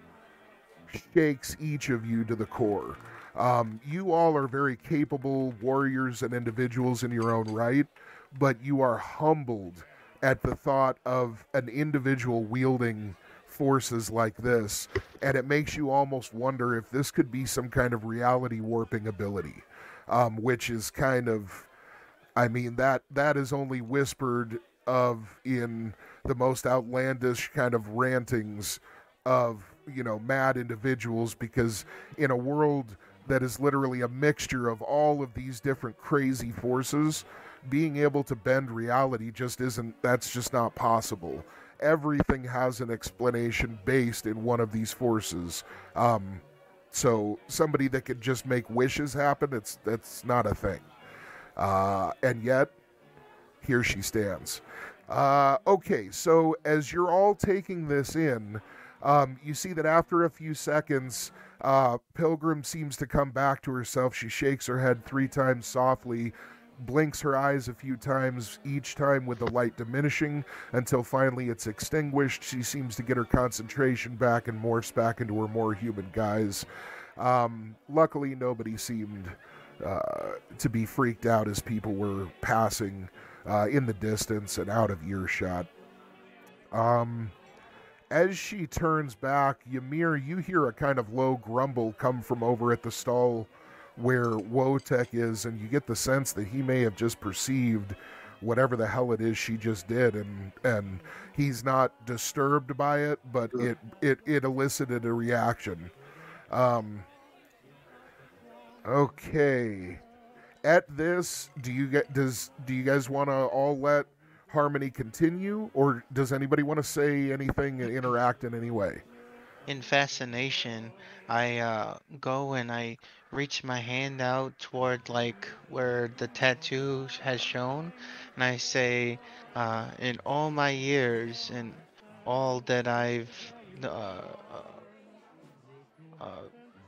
shakes each of you to the core. You all are very capable warriors and individuals in your own right, but you are humbled at the thought of an individual wielding forces like this, and it makes you almost wonder if this could be some kind of reality warping ability, which is kind of, I mean, that is only whispered of in the most outlandish kind of rantings of, mad individuals, because in a world that is literally a mixture of all of these different crazy forces, being able to bend reality that's just not possible. Everything has an explanation based in one of these forces. So somebody that could just make wishes happen, that's not a thing. And yet, here she stands. Okay, so as you're all taking this in, You see that after a few seconds, Pilgrim seems to come back to herself. She shakes her head 3 times softly, blinks her eyes a few times, each time with the light diminishing until finally it's extinguished. She seems to get her concentration back and morphs back into her more human guise. Luckily, nobody seemed to be freaked out as people were passing in the distance and out of earshot. As she turns back, Ymir, you hear a kind of low grumble come from over at the stall where Wotek is, and you get the sense that he may have just perceived whatever the hell it is she just did, and he's not disturbed by it, but it elicited a reaction. Okay. At this, do you guys want to all let Harmony continue, or does anybody want to say anything and interact in any way? In fascination, I go and I reach my hand out toward like where the tattoo has shown, and I say, in all my years and all that I've uh, uh,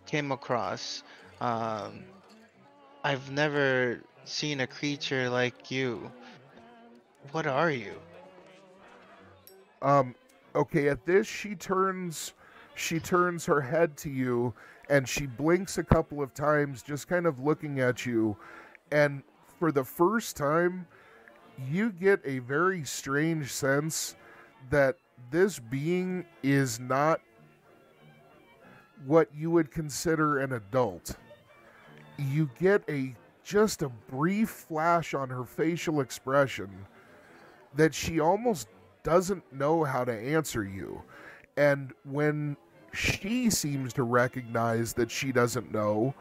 came across, I've never seen a creature like you. What are you? Okay, at this she turns her head to you and she blinks a couple of times, just kind of looking at you, and for the first time you get a very strange sense that this being is not what you would consider an adult. You get just a brief flash on her facial expression that she almost doesn't know how to answer you. And when she seems to recognize that she doesn't know,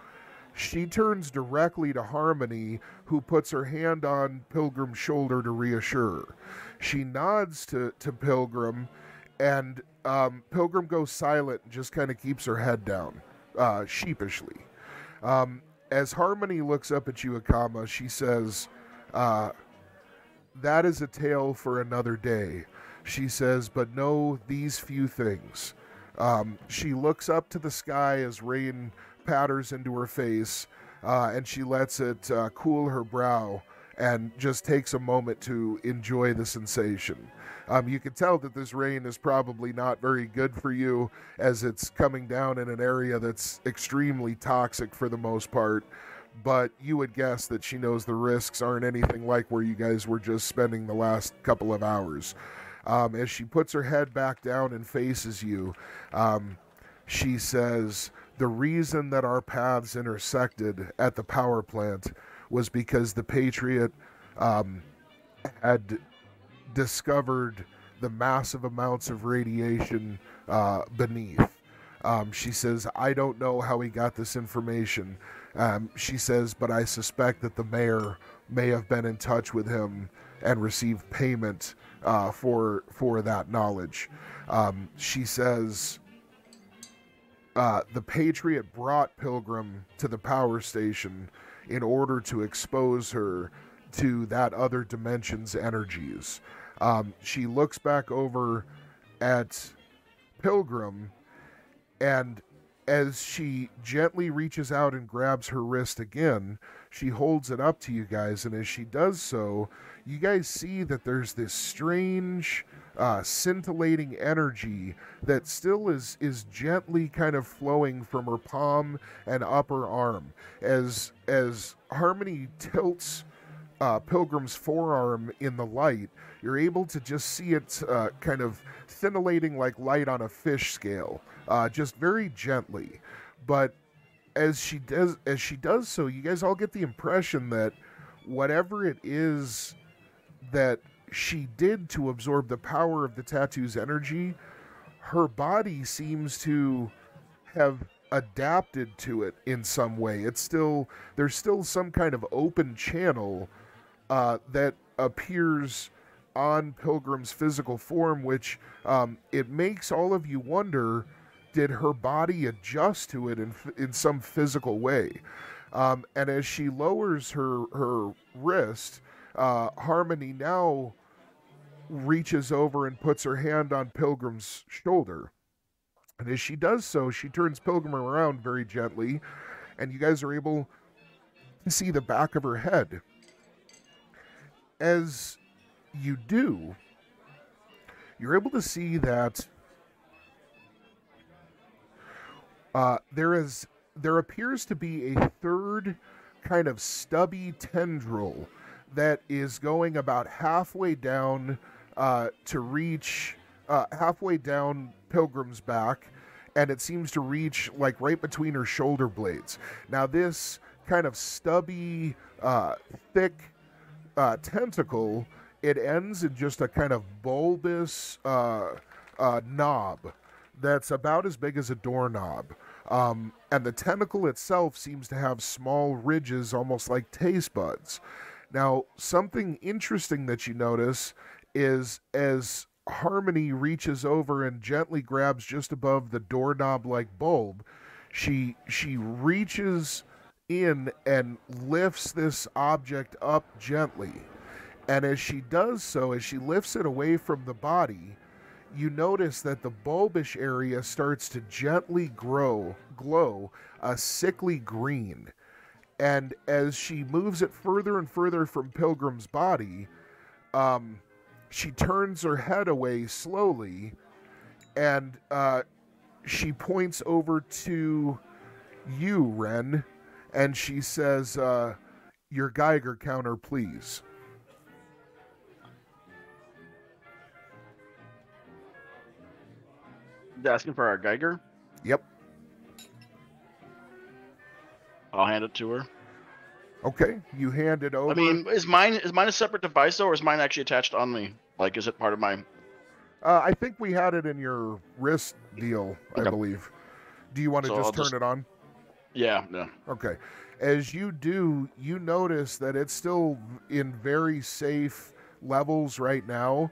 she turns directly to Harmony, who puts her hand on Pilgrim's shoulder to reassure her. She nods to Pilgrim, and Pilgrim goes silent and just kind of keeps her head down, sheepishly. As Harmony looks up at you, Akama, she says, that is a tale for another day. She says, but know these few things. She looks up to the sky as rain patters into her face, and she lets it cool her brow and just takes a moment to enjoy the sensation. You can tell that this rain is probably not very good for you, as it's coming down in an area that's extremely toxic for the most part. But you would guess that she knows the risks aren't anything like where you guys were just spending the last couple of hours. As she puts her head back down and faces you, she says, the reason that our paths intersected at the power plant was because the Patriot had discovered the massive amounts of radiation beneath. She says, I don't know how he got this information. She says, but I suspect that the mayor may have been in touch with him and received payment for that knowledge. She says, the Patriot brought Pilgrim to the power station in order to expose her to that other dimension's energies. She looks back over at Pilgrim, and as she gently reaches out and grabs her wrist again, she holds it up to you guys, and as she does so, you guys see that there's this strange, scintillating energy that still is gently kind of flowing from her palm and upper arm. As Harmony tilts Pilgrim's forearm in the light, you're able to just see it kind of scintillating like light on a fish scale, just very gently. But as she does so, you guys all get the impression that whatever it is that she did to absorb the power of the tattoo's energy, her body seems to have adapted to it in some way. There's still some kind of open channel that appears on Pilgrim's physical form, which it makes all of you wonder, did her body adjust to it in some physical way? And as she lowers her wrist, Harmony now reaches over and puts her hand on Pilgrim's shoulder. And as she does so, she turns Pilgrim around very gently, and you guys are able to see the back of her head. As you do, you're able to see that there appears to be a third kind of stubby tendril that is going about halfway down to reach halfway down Pilgrim's back, and it seems to reach like right between her shoulder blades. Now this kind of stubby, thick tentacle, it ends in just a kind of bulbous knob that's about as big as a doorknob. And the tentacle itself seems to have small ridges, almost like taste buds. Now, something interesting that you notice is as Harmony reaches over and gently grabs just above the doorknob-like bulb, she reaches in and lifts this object up gently. And as she does so, as she lifts it away from the body, you notice that the bulbish area starts to gently glow a sickly green. And as she moves it further and further from Pilgrim's body, she turns her head away slowly, and she points over to you, Ren, and she says, your Geiger counter, please. Asking for our Geiger? Yep. I'll hand it to her. Okay, you hand it over. I mean, is mine a separate device though, or is mine actually attached on me? Like, is it part of my? I think we had it in your wrist deal, I believe. Do you want to just turn it on? Yeah. Okay. As you do, you notice that it's still in very safe levels right now,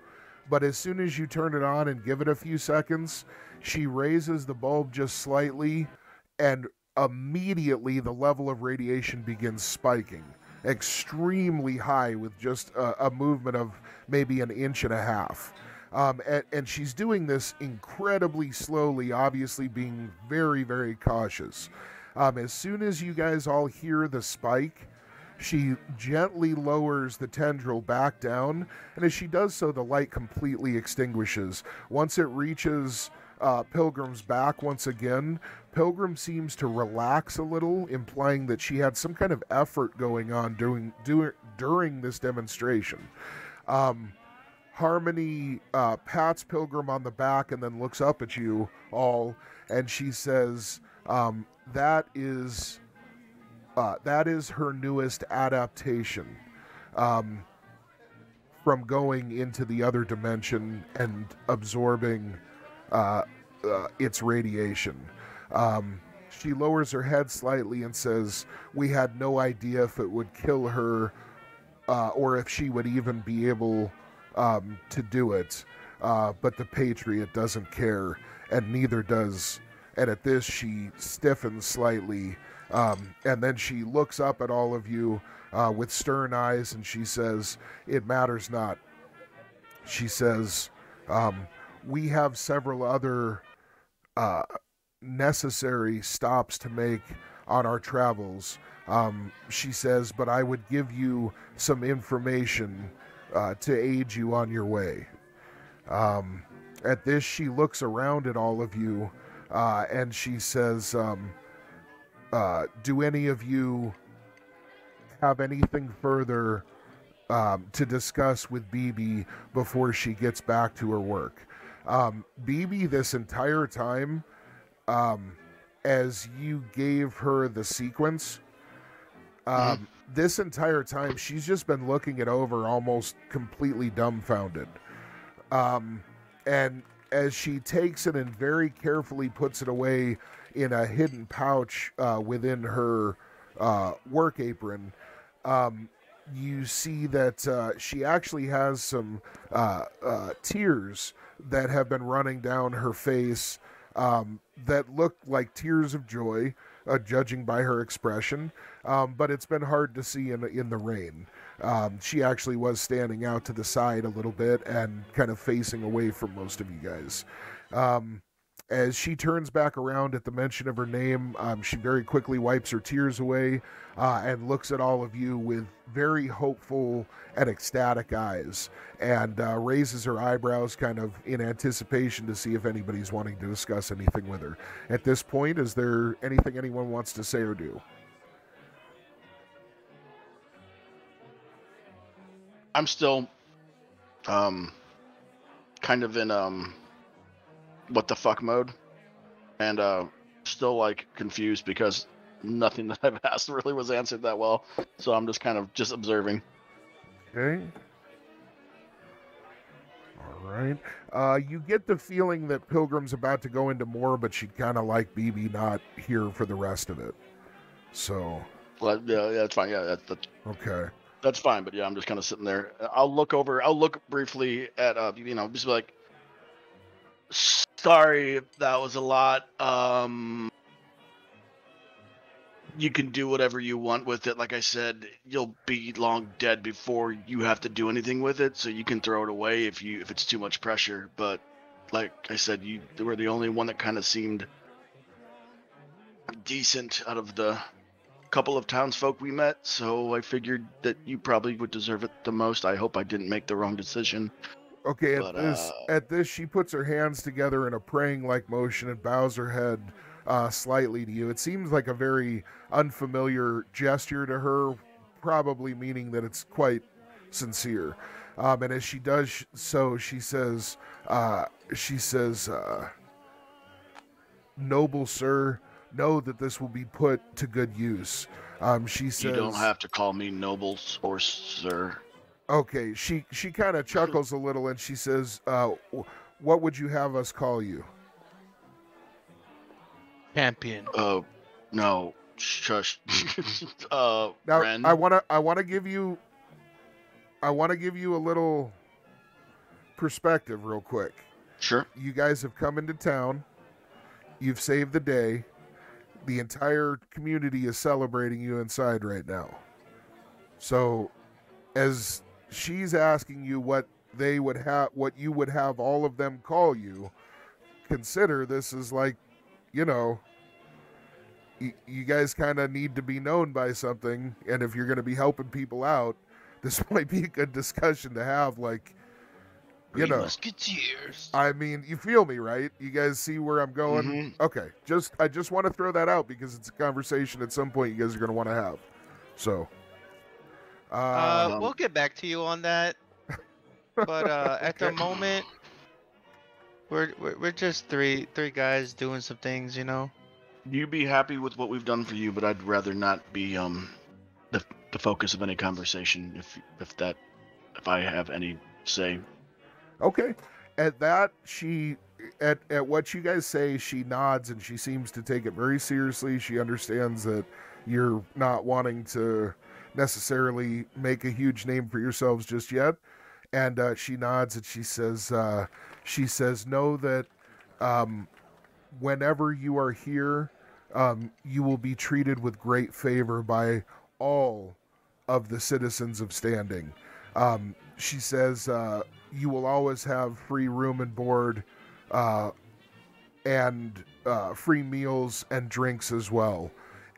but as soon as you turn it on and give it a few seconds, she raises the bulb just slightly, and immediately the level of radiation begins spiking extremely high with just a movement of maybe 1.5 inches. And she's doing this incredibly slowly, obviously being very, very cautious. As soon as you guys all hear the spike, she gently lowers the tendril back down, and as she does so, the light completely extinguishes. Once it reaches Pilgrim's back once again, Pilgrim seems to relax a little, implying that she had some kind of effort going on during this demonstration. Harmony pats Pilgrim on the back and then looks up at you all, and she says, that is her newest adaptation from going into the other dimension and absorbing its radiation. She lowers her head slightly and says, we had no idea if it would kill her or if she would even be able to do it. But the Patriot doesn't care, and neither does. And at this, she stiffens slightly, and then she looks up at all of you with stern eyes, and she says, it matters not. She says, we have several other necessary stops to make on our travels. She says, but I would give you some information to aid you on your way. At this, she looks around at all of you, and she says, do any of you have anything further to discuss with BB before she gets back to her work? BB, this entire time, as you gave her the sequence, this entire time, she's just been looking it over almost completely dumbfounded. And as she takes it and very carefully puts it away in a hidden pouch within her work apron, you see that she actually has some tears that have been running down her face that look like tears of joy, judging by her expression, but it's been hard to see in the rain. She actually was standing out to the side a little bit and kind of facing away from most of you guys. As she turns back around at the mention of her name, she very quickly wipes her tears away and looks at all of you with very hopeful and ecstatic eyes, and raises her eyebrows kind of in anticipation to see if anybody's wanting to discuss anything with her. At this point, is there anything anyone wants to say or do? I'm still kind of in what the fuck mode, and still like confused because nothing that I've asked really was answered that well, so I'm just kind of just observing. Okay. All right. You get the feeling that Pilgrim's about to go into more, but she'd kind of like BB not here for the rest of it. So. Well, yeah, that's fine. Yeah, that's okay. That's fine. But yeah, I'm just kind of sitting there. I'll look briefly at just be like, sorry if that was a lot. You can do whatever you want with it. Like I said, you'll be long dead before you have to do anything with it, so you can throw it away if it's too much pressure. But like I said, you were the only one that kind of seemed decent out of the couple of townsfolk we met, so I figured that you probably would deserve it the most. I hope I didn't make the wrong decision. Okay, at this, she puts her hands together in a praying-like motion and bows her head slightly to you. It seems like a very unfamiliar gesture to her, probably meaning that it's quite sincere. And as she does so, she says, "Noble sir, know that this will be put to good use." She says, "You don't have to call me noble or sir." Okay, she kind of chuckles a little and she says, "What would you have us call you?" Champion. Oh, no, shush. Now, Ren. I want to give you a little perspective real quick. Sure. You guys have come into town. You've saved the day. The entire community is celebrating you inside right now. So, as she's asking you what you would have all of them call you, consider this is like, you guys kind of need to be known by something, and if you're going to be helping people out, this might be a good discussion to have, like, Musketeers. I mean, you feel me, right? You guys see where I'm going? Mm-hmm. Okay, I just want to throw that out because it's a conversation at some point you guys are going to want to have. So, we'll get back to you on that. But at the moment, we're just three guys doing some things, You be happy with what we've done for you, but I'd rather not be the focus of any conversation if I have any say. Okay. At that, at what you guys say, she nods and she seems to take it very seriously. She understands that you're not wanting to necessarily make a huge name for yourselves just yet. And she nods and she says, know that whenever you are here, you will be treated with great favor by all of the citizens of Standing. She says, you will always have free room and board and free meals and drinks as well.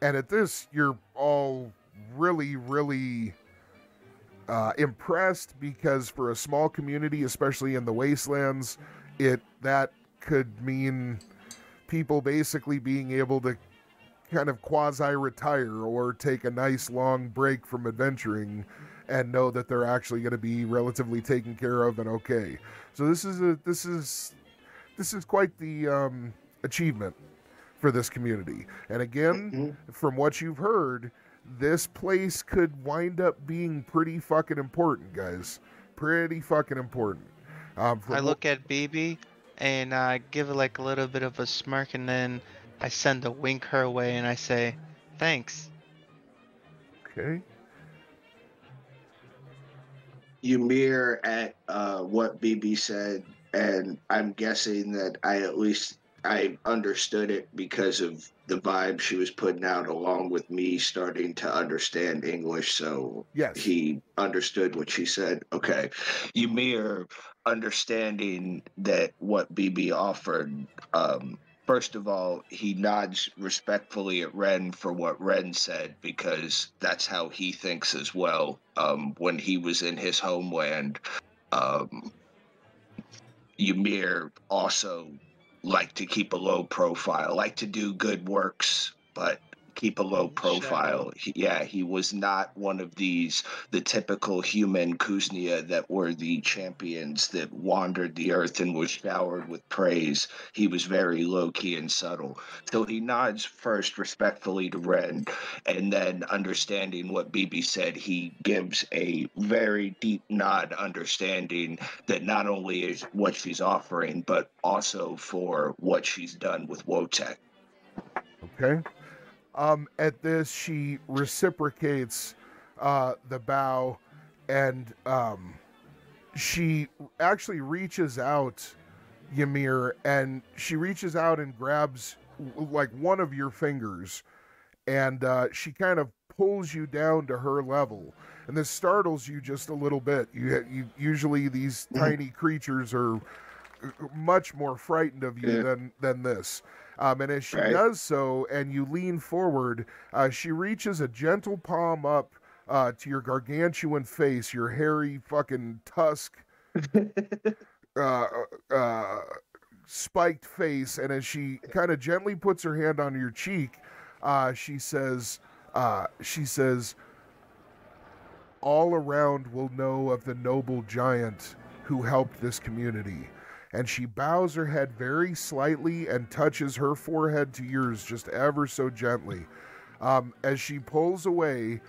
And at this, you're all really, really impressed because for a small community, especially in the wastelands, that could mean people basically being able to kind of quasi-retire or take a nice long break from adventuring and know that they're actually going to be relatively taken care of and okay. So this is quite the achievement for this community. And again, from what you've heard, this place could wind up being pretty fucking important, guys. Pretty fucking important. I look at BB and I give it like a little bit of a smirk, and then I send a wink her way and I say, "Thanks." Okay. You mirror at what BB said, and I'm guessing that I understood it because of the vibe she was putting out, along with me starting to understand English. So yes, he understood what she said. Okay. You mirror understanding that what BB offered First of all, he nods respectfully at Ren for what Ren said, because that's how he thinks as well. When he was in his homeland, Ymir also liked to keep a low profile, liked to do good works, but keep a low profile. He was not one of the typical human Kuznia that were the champions that wandered the earth and was showered with praise. He was very low-key and subtle. So he nods first respectfully to Ren, and then understanding what Bibi said, he gives a very deep nod, understanding that not only is what she's offering, but also for what she's done with Wotek. Okay. At this, she reciprocates the bow, and she actually reaches out, Ymir, and she reaches out and grabs like one of your fingers, and she kind of pulls you down to her level. And this startles you just a little bit. You usually these tiny creatures are much more frightened of you than this. And as she does so, and you lean forward, she reaches a gentle palm up to your gargantuan face, your hairy fucking tusk, spiked face, and as she kind of gently puts her hand on your cheek, she says, all around will know of the noble giant who helped this community. And she bows her head very slightly and touches her forehead to yours just ever so gently. As she pulls away,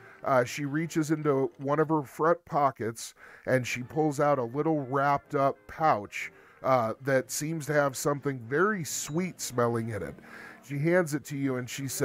she reaches into one of her front pockets and she pulls out a little wrapped up pouch that seems to have something very sweet smelling in it. She hands it to you and she says,